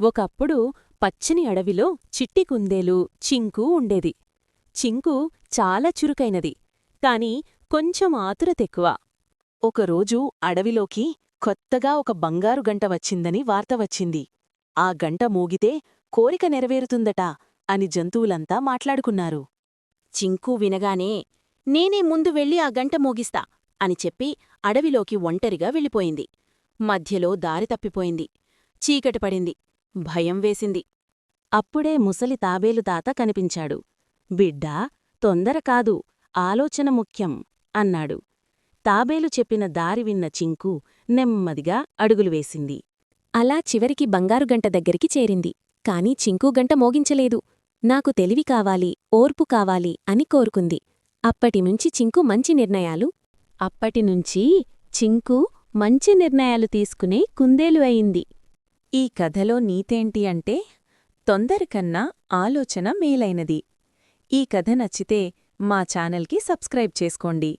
ఒకప్పుడు పచ్చని అడవిలో చిట్టి కుందేలు చింకు ఉండేది. చింకు చాలా చురుకైనది, కాని కొంచెం ఆతురతెక్కువ. ఒకరోజు అడవిలోకి కొత్తగా ఒక బంగారు గంట వచ్చిందని వార్త వచ్చింది. ఆ గంట మోగితే కోరిక నెరవేరుతుందట అని జంతువులంతా మాట్లాడుకున్నారు. చింకు వినగానే నేనే ముందు వెళ్ళి ఆ గంట మోగిస్తా అని చెప్పి అడవిలోకి ఒంటరిగా వెళ్ళిపోయింది. మధ్యలో దారి తప్పిపోయింది. చీకటి పడింది. భయం వేసింది. అప్పుడే ముసలి తాబేలు తాత కనిపించాడు. బిడ్డా, తొందర కాదు, ఆలోచన ముఖ్యం అన్నాడు. తాబేలు చెప్పిన దారి విన్న చింకు నెమ్మదిగా అడుగులు వేసింది. అలా చివరికి బంగారుగంట దగ్గరికి చేరింది. కాని చింకుగంట మోగించలేదు. నాకు తెలివి కావాలి, ఓర్పు కావాలి అని కోరుకుంది. అప్పటినుంచి చింకు మంచి నిర్ణయాలు తీసుకునే కుందేలు అయింది. ఈ కథలో నీతేంటి అంటే, తొందరకన్నా ఆలోచన మేలైనది. ఈ కథ నచ్చితే మా ఛానల్కి సబ్స్క్రైబ్ చేసుకోండి.